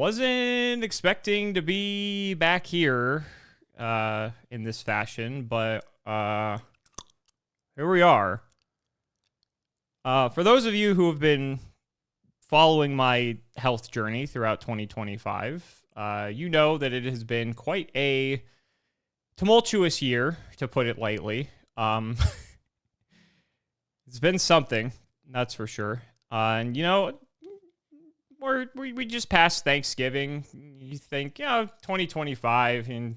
wasn't expecting to be back here in this fashion, but here we are. For those of you who have been following my health journey throughout 2025, you know that it has been quite a tumultuous year, to put it lightly. It's been something, that's for sure. And you know, we just passed Thanksgiving. You think, 2025, and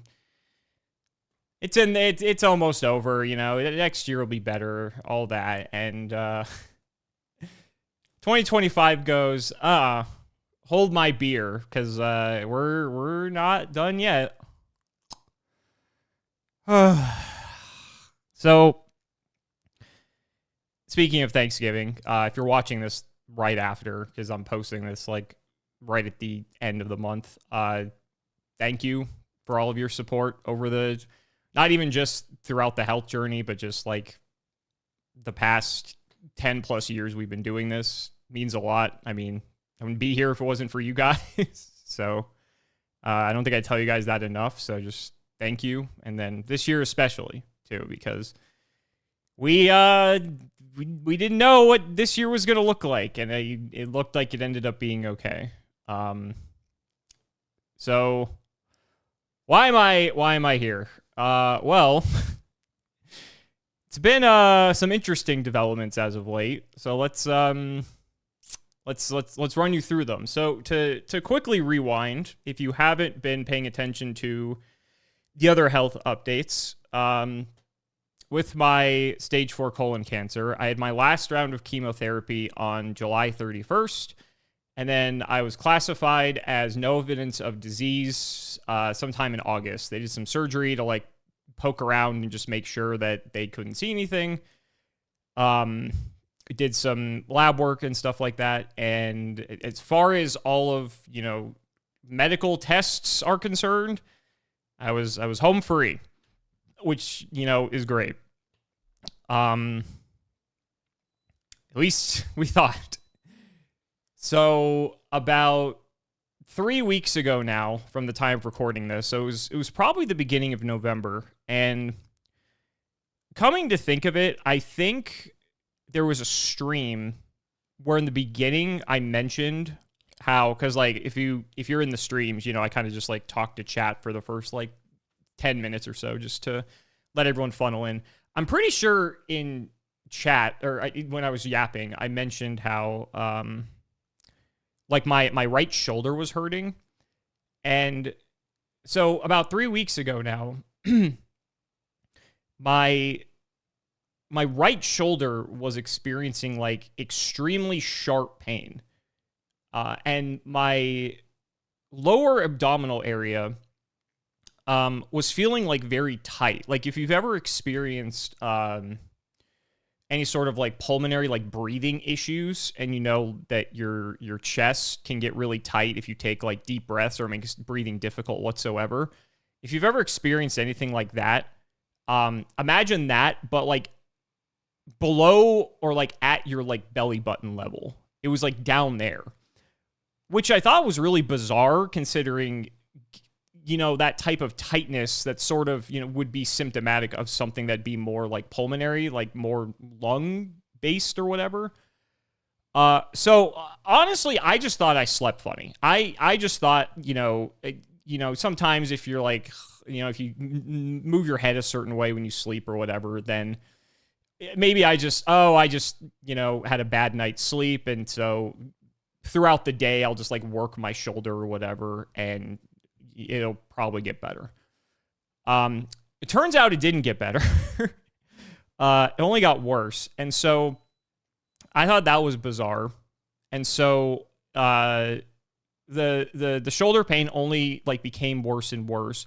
it's almost over. You know, next year will be better, all that, and 2025 goes. Hold my beer, because we're not done yet. So, speaking of Thanksgiving, if you're watching this right after, because I'm posting this like right at the end of the month, thank you for all of your support over the, not even just throughout the health journey, but just like the past 10 plus years we've been doing this. Means a lot. I mean, I wouldn't be here if it wasn't for you guys. So I don't think I tell you guys that enough. So just thank you. And then this year especially too, because we didn't know what this year was going to look like, and it looked like it ended up being okay. So why am I here? Well, it's been some interesting developments as of late. So let's run you through them. So to quickly rewind, if you haven't been paying attention to the other health updates, with my stage 4 colon cancer, I had my last round of chemotherapy on July 31st, and then I was classified as no evidence of disease sometime in August. They did some surgery to like poke around and just make sure that they couldn't see anything. Did some lab work and stuff like that, and as far as all of, medical tests are concerned, I was home free, which, is great. At least we thought. So about 3 weeks ago now, from the time of recording this, so it was probably the beginning of November, and coming to think of it, I think there was a stream where in the beginning I mentioned how, because like if you're in the streams, I kind of just like talk to chat for the first like 10 minutes or so just to let everyone funnel in. I'm pretty sure in chat, or when I was yapping, I mentioned how like my right shoulder was hurting. And so about 3 weeks ago now, my right shoulder was experiencing like extremely sharp pain. And my lower abdominal area was feeling like very tight. Like if you've ever experienced any sort of like pulmonary like breathing issues, and you know that your chest can get really tight if you take like deep breaths or makes breathing difficult whatsoever. If you've ever experienced anything like that, imagine that, but like below or like at your like belly button level. It was like down there, which I thought was really bizarre considering that type of tightness that sort of, would be symptomatic of something that'd be more like pulmonary, like more lung based or whatever. So honestly, I just thought I slept funny. I just thought, sometimes if you're like, if you move your head a certain way when you sleep or whatever, then maybe I just had a bad night's sleep. And so throughout the day, I'll just like work my shoulder or whatever, and it'll probably get better. It turns out it didn't get better. It only got worse. And so I thought that was bizarre. And so the shoulder pain only like became worse and worse.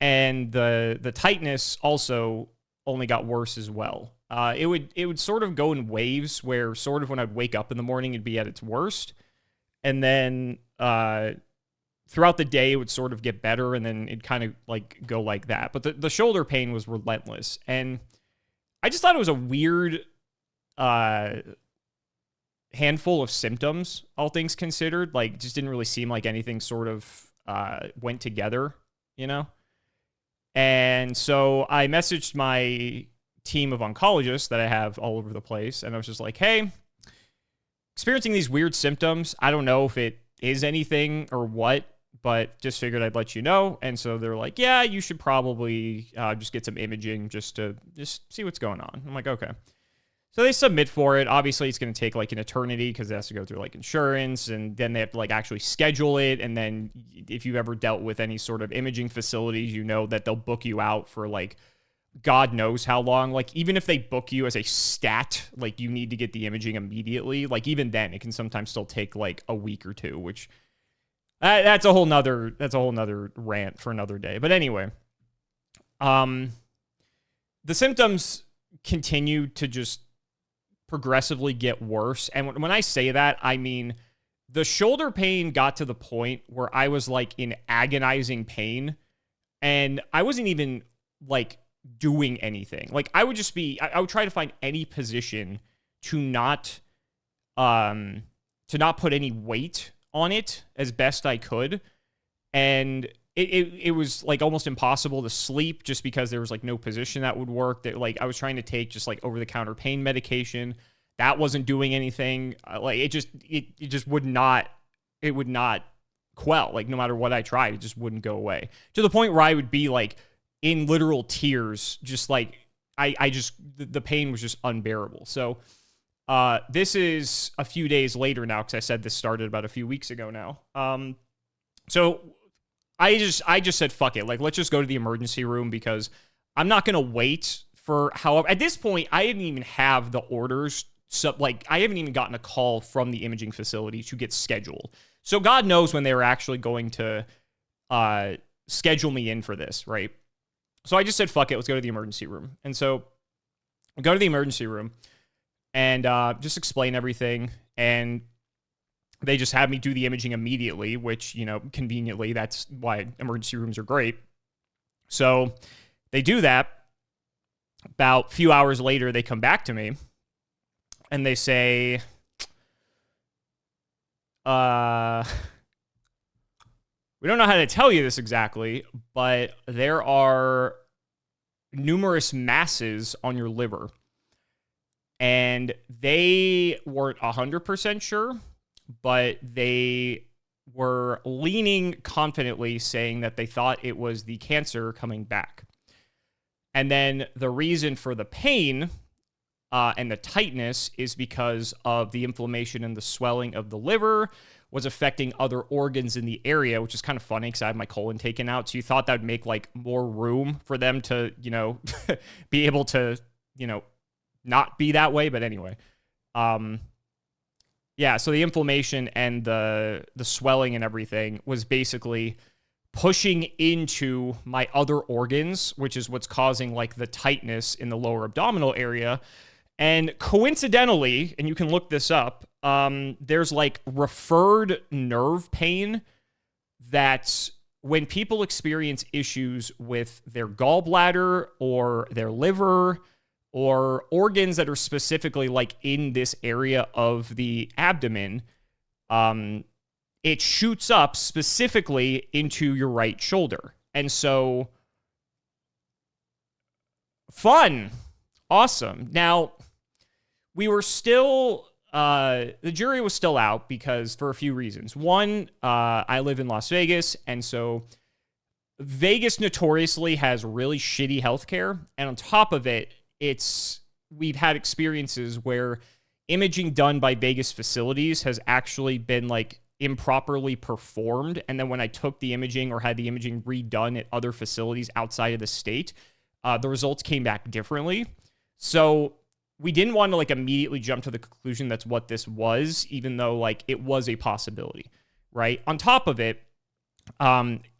And the tightness also only got worse as well. It would sort of go in waves where sort of when I'd wake up in the morning, it'd be at its worst. And then throughout the day, it would sort of get better, and then it'd kind of like go like that. But the shoulder pain was relentless. And I just thought it was a weird handful of symptoms, all things considered. Like, just didn't really seem like anything sort of went together, you know? And so I messaged my team of oncologists that I have all over the place, and I was just like, hey, experiencing these weird symptoms. I don't know if it is anything or what, but just figured I'd let you know. And so they're like, yeah, you should probably just get some imaging just to see what's going on. I'm like, okay. So they submit for it. Obviously, it's going to take like an eternity because it has to go through like insurance, and then they have to like actually schedule it. And then if you've ever dealt with any sort of imaging facilities, you know that they'll book you out for like God knows how long. Like, even if they book you as a stat, like you need to get the imaging immediately. Like, even then, it can sometimes still take like a week or two, which that's a whole nother rant for another day. But anyway, the symptoms continue to just progressively get worse. And when I say that, I mean the shoulder pain got to the point where I was like in agonizing pain, and I wasn't even like doing anything. Like, I would just be, I would try to find any position to not put any weight on it as best I could. And it was like almost impossible to sleep just because there was like no position that would work. That, like, I was trying to take just like over the counter pain medication that wasn't doing anything. Like, it just would not quell. Like, no matter what I tried, it just wouldn't go away, to the point where I would be like in literal tears, just like the pain was just unbearable. So this is a few days later now, because I said this started about a few weeks ago now. So I just said, fuck it. Like, let's just go to the emergency room, because I'm not going to wait for however. At this point, I didn't even have the orders. So, like, I haven't even gotten a call from the imaging facility to get scheduled. So God knows when they were actually going to schedule me in for this, right? So I just said, fuck it, let's go to the emergency room. And so I go to the emergency room and just explain everything. And they just have me do the imaging immediately, which, you know, conveniently, that's why emergency rooms are great. So they do that. About a few hours later, they come back to me and they say, we don't know how to tell you this exactly, but there are numerous masses on your liver. And they weren't 100% sure, but they were leaning confidently, saying that they thought it was the cancer coming back. And then the reason for the pain and the tightness is because of the inflammation and the swelling of the liver was affecting other organs in the area, which is kind of funny because I have my colon taken out. So you thought that would make like more room for them to, you know, be able to, you know, not be that way. But anyway, yeah, so the inflammation and the swelling and everything was basically pushing into my other organs, which is what's causing like the tightness in the lower abdominal area. And coincidentally, and you can look this up, there's like referred nerve pain that's when people experience issues with their gallbladder or their liver or organs that are specifically like in this area of the abdomen, it shoots up specifically into your right shoulder. And so, fun. Awesome. Now, we were still, the jury was still out because for a few reasons. One, I live in Las Vegas, and so Vegas notoriously has really shitty healthcare. And on top of it, we've had experiences where imaging done by Vegas facilities has actually been like improperly performed. And then when I took the imaging or had the imaging redone at other facilities outside of the state, the results came back differently. So we didn't want to like immediately jump to the conclusion that's what this was, even though like it was a possibility, right? On top of it,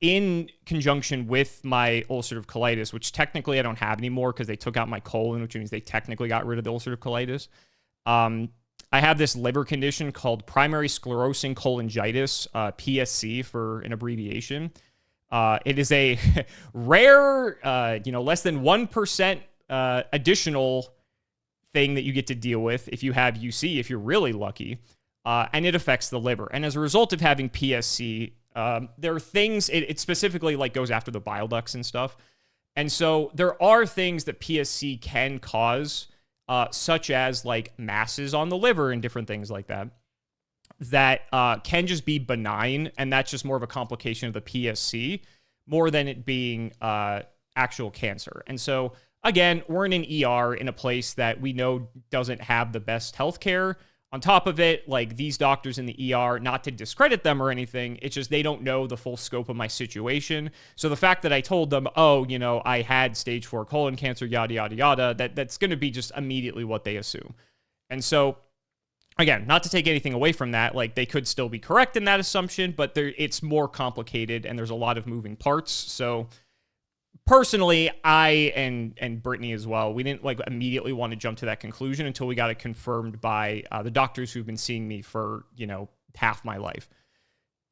in conjunction with my ulcerative colitis, which technically I don't have anymore because they took out my colon, which means they technically got rid of the ulcerative colitis. I have this liver condition called primary sclerosing cholangitis, PSC for an abbreviation. It is a rare, less than 1% additional thing that you get to deal with if you have UC, if you're really lucky, and it affects the liver. And as a result of having PSC, there are things, it specifically like goes after the bile ducts and stuff. And so there are things that PSC can cause, such as like masses on the liver and different things like that, that can just be benign. And that's just more of a complication of the PSC more than it being actual cancer. And so, again, we're in an ER in a place that we know doesn't have the best healthcare. On top of it, like these doctors in the ER, not to discredit them or anything, it's just they don't know the full scope of my situation. So the fact that I told them, oh, you know, I had stage 4 colon cancer, yada, yada, yada, that's going to be just immediately what they assume. And so, again, not to take anything away from that, like they could still be correct in that assumption, but it's more complicated and there's a lot of moving parts. So personally, I and Brittany as well, we didn't like immediately want to jump to that conclusion until we got it confirmed by the doctors who've been seeing me for, you know, half my life,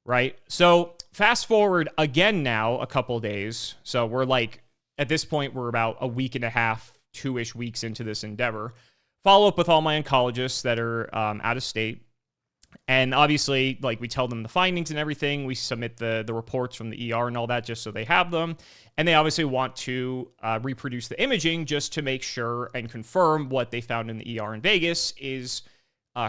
right? So fast forward again now a couple days. So we're like, at this point, we're about a week and a half, 2-ish weeks into this endeavor. Follow up with all my oncologists that are out of state. And obviously, like we tell them the findings and everything. We submit the reports from the ER and all that just so they have them. And they obviously want to reproduce the imaging just to make sure and confirm what they found in the ER in Vegas is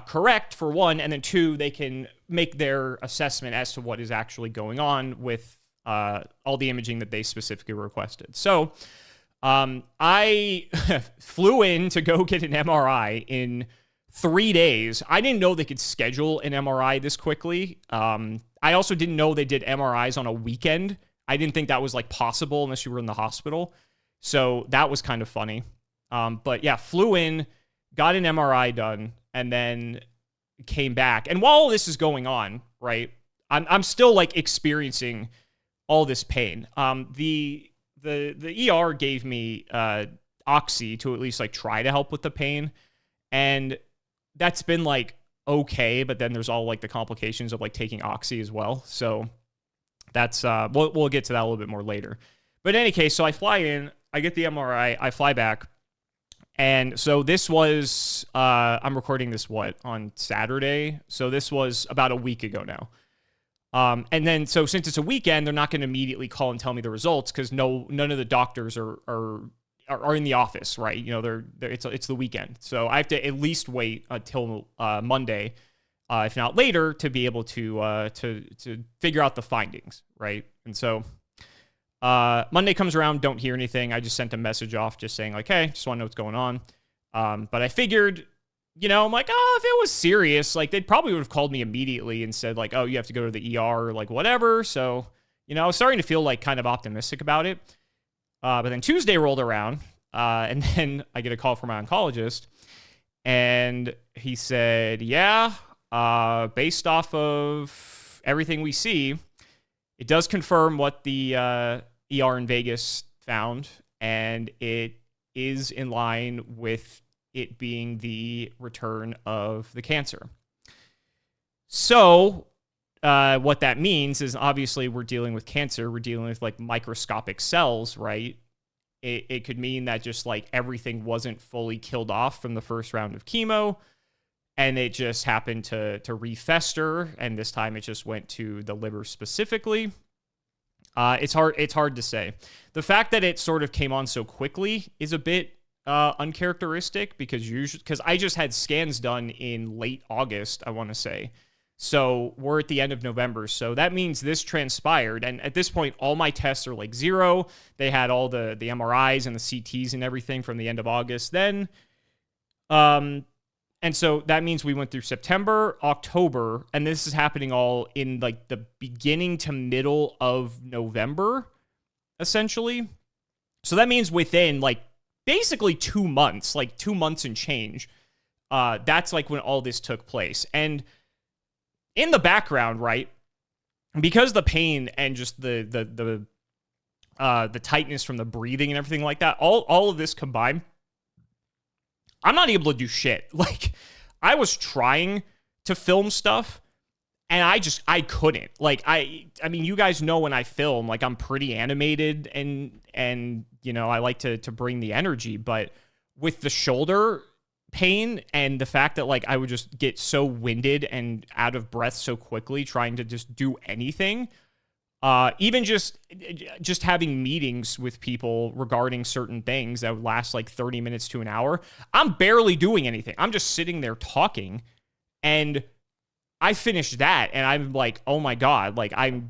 correct, for one. And then two, they can make their assessment as to what is actually going on with all the imaging that they specifically requested. So I flew in to go get an MRI in 3 days. I didn't know they could schedule an MRI this quickly. I also didn't know they did MRIs on a weekend. I didn't think that was like possible unless you were in the hospital. So that was kind of funny. But yeah, flew in, got an MRI done, and then came back. And while all this is going on, right, I'm still like experiencing all this pain. The ER gave me Oxy to at least like try to help with the pain. And that's been like okay, but then there's all like the complications of like taking Oxy as well. So that's we'll get to that a little bit more later. But in any case, so I fly in, I get the MRI, I fly back. And so this was I'm recording this on Saturday. So this was about a week ago now. And then so since it's a weekend, they're not going to immediately call and tell me the results because none of the doctors are in the office, right? You know, it's the weekend. So I have to at least wait until Monday, if not later, to be able to figure out the findings, right? And so Monday comes around, don't hear anything. I just sent a message off just saying like, hey, just want to know what's going on. But I figured, you know, I'm like, oh, if it was serious, like they'd probably would have called me immediately and said like, oh, you have to go to the ER or like whatever. So, you know, I was starting to feel like kind of optimistic about it. But then Tuesday rolled around, and then I get a call from my oncologist, and he said, yeah, based off of everything we see, it does confirm what the ER in Vegas found, and it is in line with it being the return of the cancer. So what that means is obviously we're dealing with cancer. We're dealing with like microscopic cells, right? It could mean that just like everything wasn't fully killed off from the first round of chemo and it just happened to refester. And this time it just went to the liver specifically. It's hard to say. The fact that it sort of came on so quickly is a bit uncharacteristic because I just had scans done in late August, I want to say. So we're at the end of November. So that means this transpired. And at this point, all my tests are like zero. They had all the MRIs and the CTs and everything from the end of August then. And so that means we went through September, October, and this is happening all in like the beginning to middle of November, essentially. So that means within like basically 2 months, like 2 months and change, that's like when all this took place. And in the background, right, because the pain and just the tightness from the breathing and everything like that, all of this combined, I'm not able to do shit. Like, I was trying to film stuff, and I couldn't. Like, I mean, you guys know when I film, like, I'm pretty animated, and you know, I like to bring the energy, but with the shoulder pain and the fact that like I would just get so winded and out of breath so quickly trying to just do anything. Even just having meetings with people regarding certain things that would last like 30 minutes to an hour. I'm barely doing anything. I'm just sitting there talking, and I finished that and I'm like, oh my God, like I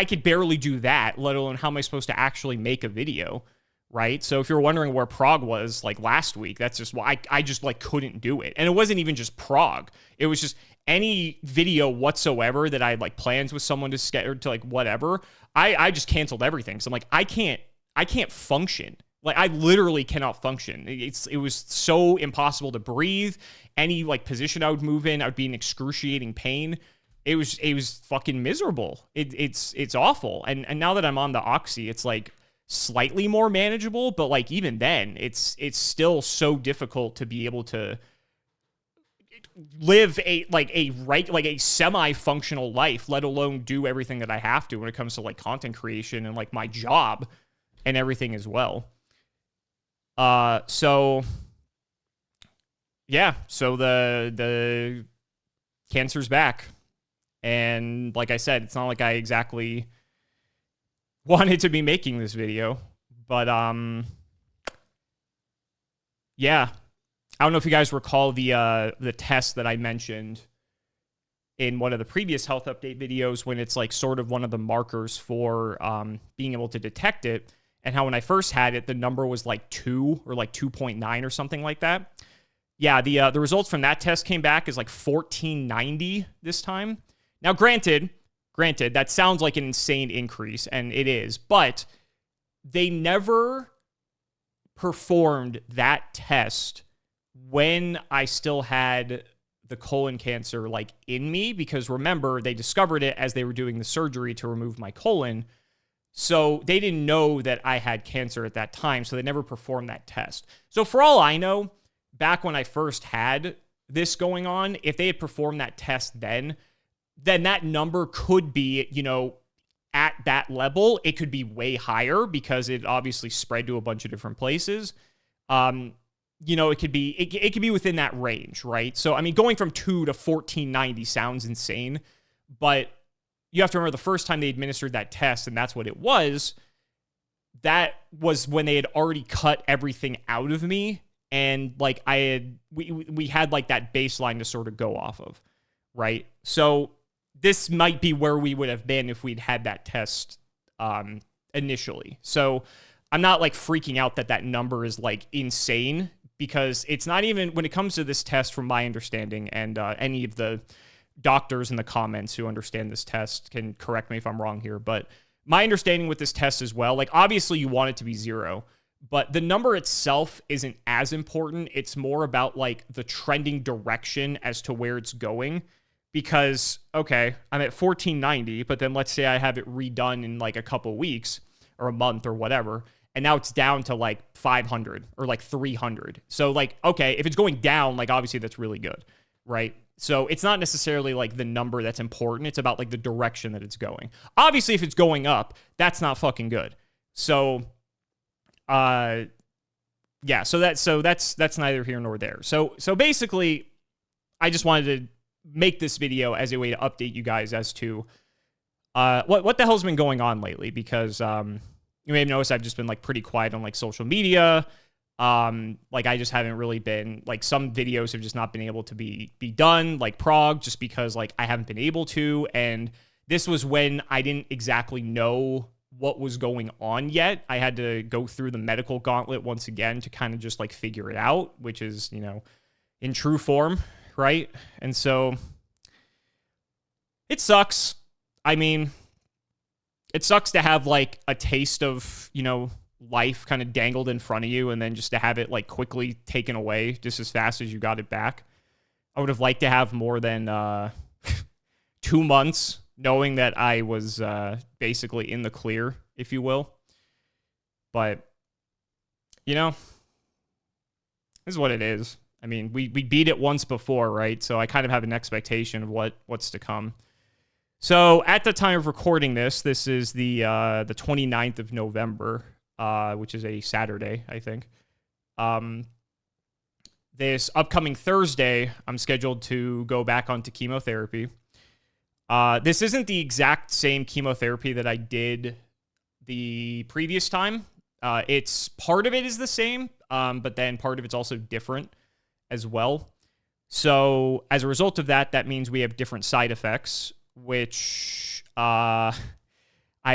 could barely do that, let alone how am I supposed to actually make a video, right? So if you're wondering where Prague was like last week, that's just why I just like couldn't do it. And it wasn't even just Prague. It was just any video whatsoever that I had like plans with someone to schedule to like whatever. I just canceled everything. So I'm like, I can't function. Like I literally cannot function. It was so impossible to breathe. Any like position I would move in, I would be in excruciating pain. It was fucking miserable. It's awful. And now that I'm on the Oxy, it's like slightly more manageable, but like even then, it's still so difficult to be able to live a semi-functional life, let alone do everything that I have to when it comes to like content creation and like my job and everything as well. So yeah, so the cancer's back. And like I said, it's not like I exactly wanted to be making this video, but yeah. I don't know if you guys recall the test that I mentioned in one of the previous health update videos when it's like sort of one of the markers for being able to detect it, and how when I first had it, the number was like 2 or like 2.9 or something like that. Yeah, the results from that test came back as like 1490 this time. Now, granted, that sounds like an insane increase, and it is, but they never performed that test when I still had the colon cancer like in me, because remember, they discovered it as they were doing the surgery to remove my colon. So they didn't know that I had cancer at that time, so they never performed that test. So for all I know, back when I first had this going on, if they had performed that test then that number could be, you know, at that level. It could be way higher because it obviously spread to a bunch of different places. You know, it could be within that range, right? So, I mean, going from 2 to 1490 sounds insane, but you have to remember the first time they administered that test, and that's what it was, that was when they had already cut everything out of me, and like we had like that baseline to sort of go off of, right? So this might be where we would have been if we'd had that test initially. So I'm not like freaking out that number is like insane, because it's not even, when it comes to this test, from my understanding, and any of the doctors in the comments who understand this test can correct me if I'm wrong here, but my understanding with this test as well, like obviously you want it to be 0, but the number itself isn't as important. It's more about like the trending direction as to where it's going. Because, okay, I'm at 1490, but then let's say I have it redone in like a couple weeks or a month or whatever, and now it's down to like 500 or like 300. So like, okay, if it's going down, like obviously that's really good, right? So it's not necessarily like the number that's important. It's about like the direction that it's going. Obviously, if it's going up, that's not fucking good. So, yeah, so that's neither here nor there. So basically, I just wanted to make this video as a way to update you guys as to what the hell's been going on lately, because you may have noticed I've just been like pretty quiet on like social media. Like I just haven't really been, like, some videos have just not been able to be done, like Prague, just because like I haven't been able to. And this was when I didn't exactly know what was going on yet. I had to go through the medical gauntlet once again to kind of just like figure it out, which is, you know, in true form, right? And so it sucks. I mean, it sucks to have like a taste of, you know, life kind of dangled in front of you, and then just to have it like quickly taken away just as fast as you got it back. I would have liked to have more than 2 months knowing that I was basically in the clear, if you will. But, you know, this is what it is. I mean, we beat it once before, right? So I kind of have an expectation of what's to come. So at the time of recording this is the 29th of November, which is a Saturday, I think. this upcoming Thursday, I'm scheduled to go back onto chemotherapy. This isn't the exact same chemotherapy that I did the previous time. It's part of it is the same, but then part of it's also different as well. So as a result of that, that means we have different side effects, which I've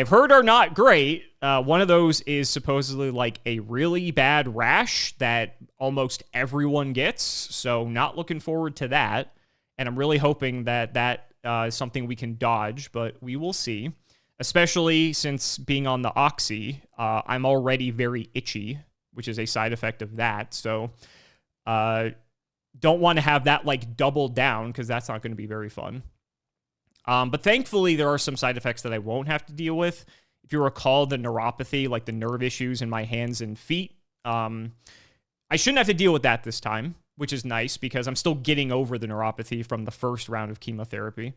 heard are not great. One of those is supposedly like a really bad rash that almost everyone gets. So not looking forward to that. And I'm really hoping that that is something we can dodge, but we will see. Especially since being on the Oxy, I'm already very itchy, which is a side effect of that. So don't want to have that like double down because that's not going to be very fun. But thankfully, there are some side effects that I won't have to deal with. If you recall the neuropathy, like the nerve issues in my hands and feet, I shouldn't have to deal with that this time, which is nice because I'm still getting over the neuropathy from the first round of chemotherapy.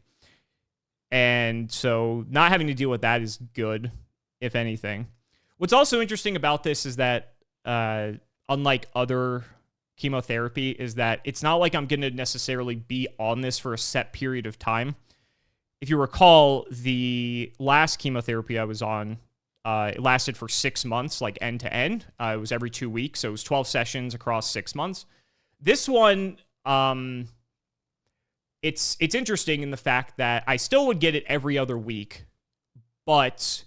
And so not having to deal with that is good, if anything. What's also interesting about this is that, unlike other chemotherapy, is that it's not like I'm going to necessarily be on this for a set period of time. If you recall, the last chemotherapy I was on, it lasted for 6 months, like end to end. It was every 2 weeks, so it was 12 sessions across 6 months. This one, it's interesting in the fact that I still would get it every other week, but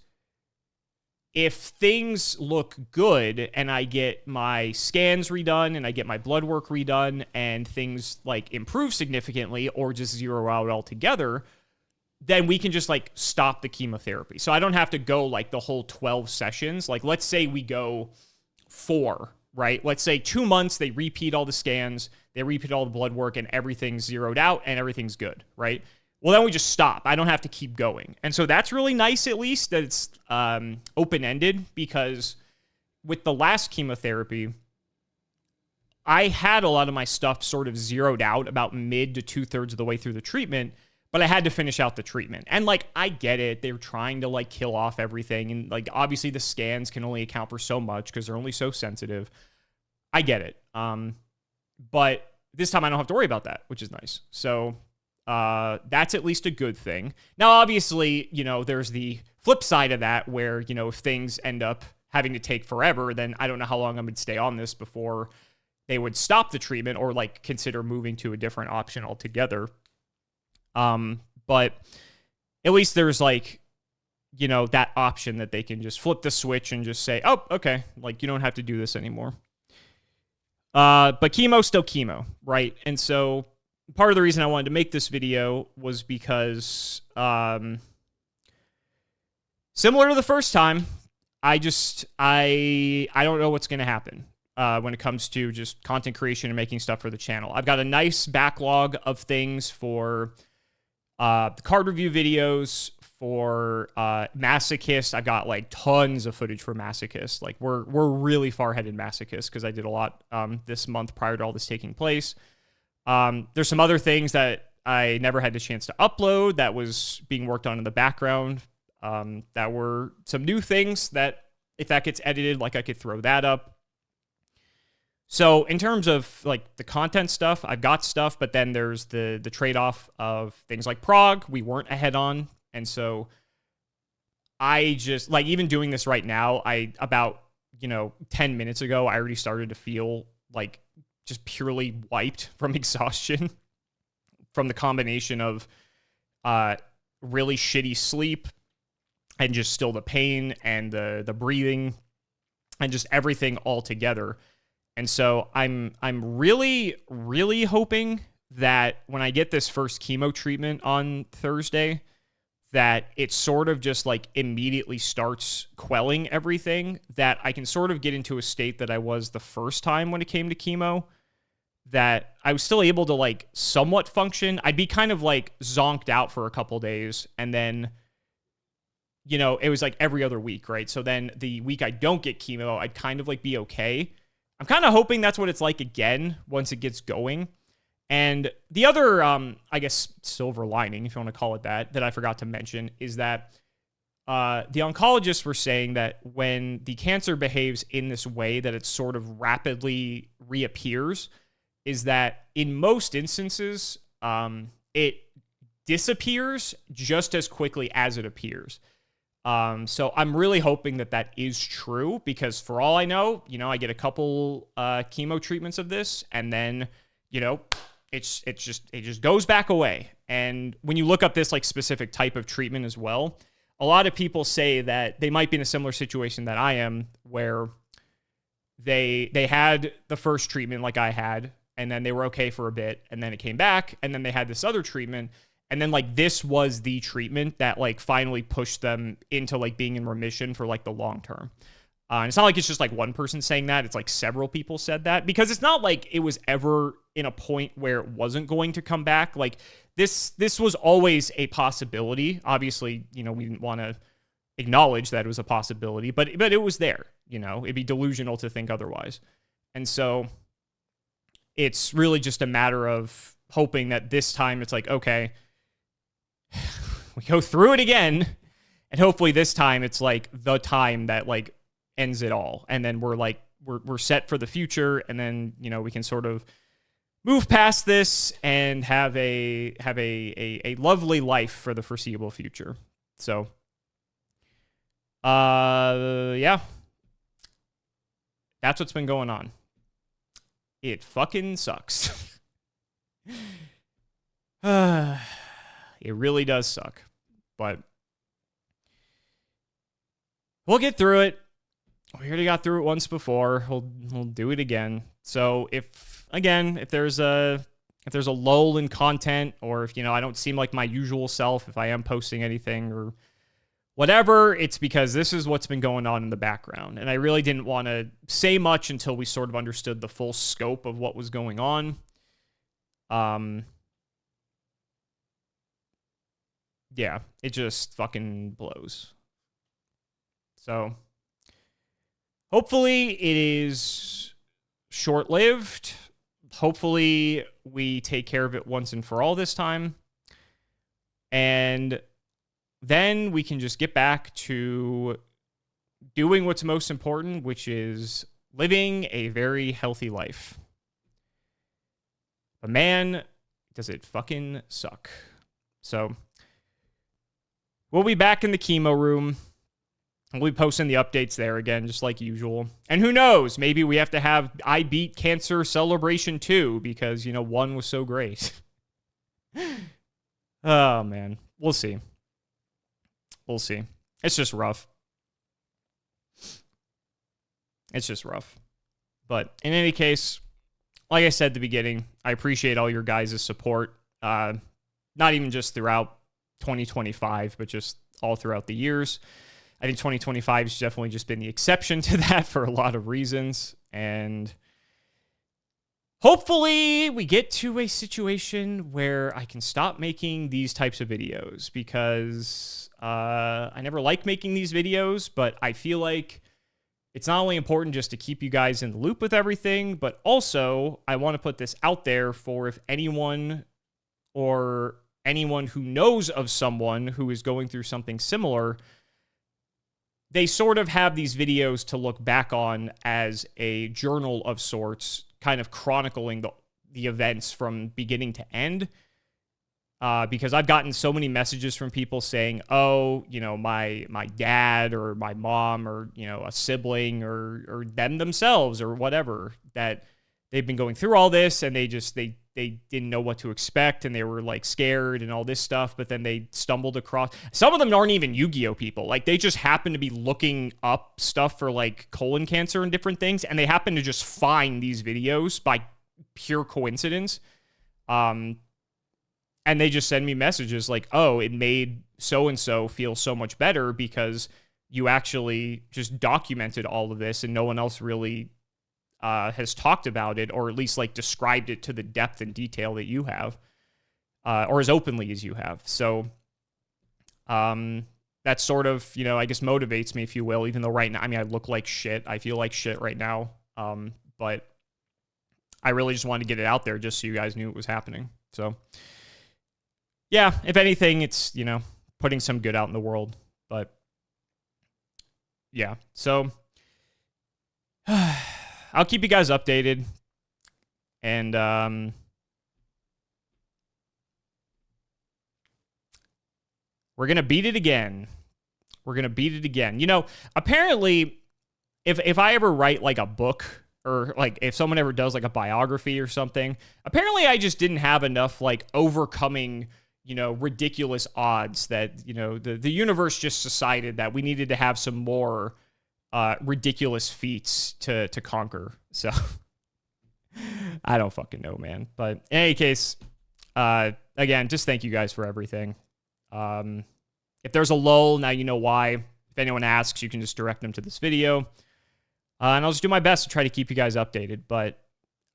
if things look good and I get my scans redone and I get my blood work redone and things like improve significantly or just zero out altogether, then we can just like stop the chemotherapy. So I don't have to go like the whole 12 sessions. Like let's say we go 4, right? Let's say 2 months, they repeat all the scans, they repeat all the blood work and everything's zeroed out and everything's good, right? Well, then we just stop. I don't have to keep going. And so that's really nice, at least, that it's open-ended, because with the last chemotherapy, I had a lot of my stuff sort of zeroed out about mid to 2/3 of the way through the treatment, but I had to finish out the treatment. And, like, I get it. They're trying to, like, kill off everything. And, like, obviously the scans can only account for so much because they're only so sensitive. I get it. But this time I don't have to worry about that, which is nice. So that's at least a good thing. Now, obviously, you know, there's the flip side of that where, you know, if things end up having to take forever, then I don't know how long I would stay on this before they would stop the treatment or, like, consider moving to a different option altogether. But at least there's, like, you know, that option that they can just flip the switch and just say, oh, okay, like, you don't have to do this anymore. But chemo's still chemo, right? And so part of the reason I wanted to make this video was because, similar to the first time, I don't know what's going to happen when it comes to just content creation and making stuff for the channel. I've got a nice backlog of things for the card review videos, for Masochist. I've got like tons of footage for Masochist. Like we're really far ahead in Masochist because I did a lot this month prior to all this taking place. There's some other things that I never had the chance to upload that was being worked on in the background. That were some new things that if that gets edited, like I could throw that up. So in terms of like the content stuff, I've got stuff, but then there's the trade-off of things like Prague we weren't ahead on. And so I just, like, even doing this right now, about, 10 minutes ago, I already started to feel like just purely wiped from exhaustion from the combination of really shitty sleep and just still the pain and the breathing and just everything all together. And so I'm really, really hoping that when I get this first chemo treatment on Thursday, that it sort of just like immediately starts quelling everything, that I can sort of get into a state that I was the first time when it came to chemo, that I was still able to like somewhat function. I'd be kind of like zonked out for a couple days, and then, it was like every other week, right? So then the week I don't get chemo, I'd kind of like be okay. I'm kind of hoping that's what it's like again once it gets going. And the other, I guess, silver lining, if you want to call it that I forgot to mention, is that the oncologists were saying that when the cancer behaves in this way, that it sort of rapidly reappears, is that in most instances, it disappears just as quickly as it appears. So I'm really hoping that that is true, because for all I know, I get a couple chemo treatments of this, and then, it just goes back away. And when you look up this like specific type of treatment as well, a lot of people say that they might be in a similar situation that I am, where they had the first treatment like I had, and then they were okay for a bit, and then it came back, and then they had this other treatment, and then like this was the treatment that like finally pushed them into like being in remission for like the long term. And it's not like it's just like one person saying that. It's like several people said that, because it's not like it was ever in a point where it wasn't going to come back. Like this was always a possibility. Obviously, we didn't want to acknowledge that it was a possibility, but it was there. It'd be delusional to think otherwise. And so it's really just a matter of hoping that this time it's like, okay, we go through it again, and hopefully this time it's like the time that like ends it all, and then we're set for the future, and then we can sort of move past this and have a lovely life for the foreseeable future. So yeah, that's what's been going on. It fucking sucks. It really does suck, but we'll get through it. We already got through it once before. We'll do it again. So if there's a lull in content, or if I don't seem like my usual self, if I am posting anything or whatever, it's because this is what's been going on in the background. And I really didn't want to say much until we sort of understood the full scope of what was going on. Yeah, it just fucking blows. So hopefully it is short-lived. Hopefully we take care of it once and for all this time. And then we can just get back to doing what's most important, which is living a very healthy life. But man, does it fucking suck. So we'll be back in the chemo room. We'll be posting the updates there again, just like usual. And who knows, maybe we have to have I Beat Cancer Celebration 2, because, 1 was so great. Oh, man. We'll see. We'll see. It's just rough. It's just rough. But in any case, like I said at the beginning, I appreciate all your guys' support. Not even just throughout 2025, but just all throughout the years. I think 2025 has definitely just been the exception to that for a lot of reasons. And hopefully we get to a situation where I can stop making these types of videos, because I never like making these videos, but I feel like it's not only important just to keep you guys in the loop with everything, but also I want to put this out there for if anyone who knows of someone who is going through something similar, they sort of have these videos to look back on as a journal of sorts, kind of chronicling the events from beginning to end. Because I've gotten so many messages from people saying, oh, my dad or my mom or, a sibling or them themselves or whatever, that they've been going through all this, and they didn't know what to expect, and they were like scared and all this stuff, but then they stumbled across, some of them aren't even Yu-Gi-Oh people. Like, they just happen to be looking up stuff for like colon cancer and different things, and they happen to just find these videos by pure coincidence. And they just send me messages like, oh, it made so-and-so feel so much better because you actually just documented all of this and no one else really has talked about it, or at least like described it to the depth and detail that you have, or as openly as you have. So that sort of, I guess motivates me, if you will, even though right now, I look like shit. I feel like shit right now. But I really just wanted to get it out there just so you guys knew it was happening. So yeah, if anything, it's, putting some good out in the world. But yeah, so I'll keep you guys updated. And we're going to beat it again. We're going to beat it again. You know, apparently, if I ever write like a book, or like if someone ever does like a biography or something, apparently I just didn't have enough like overcoming, you know, ridiculous odds, that, you know, the universe just decided that we needed to have some more ridiculous feats to conquer. So I don't fucking know, man. But in any case, again, just thank you guys for everything. If there's a lull, now you know why. If anyone asks, you can just direct them to this video. And I'll just do my best to try to keep you guys updated. But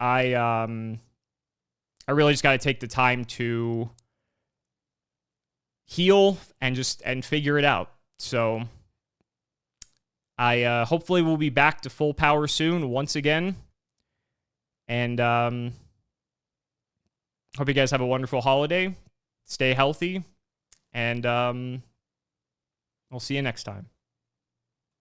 I really just got to take the time to heal and figure it out. So I hopefully will be back to full power soon once again. And hope you guys have a wonderful holiday. Stay healthy. And we'll see you next time.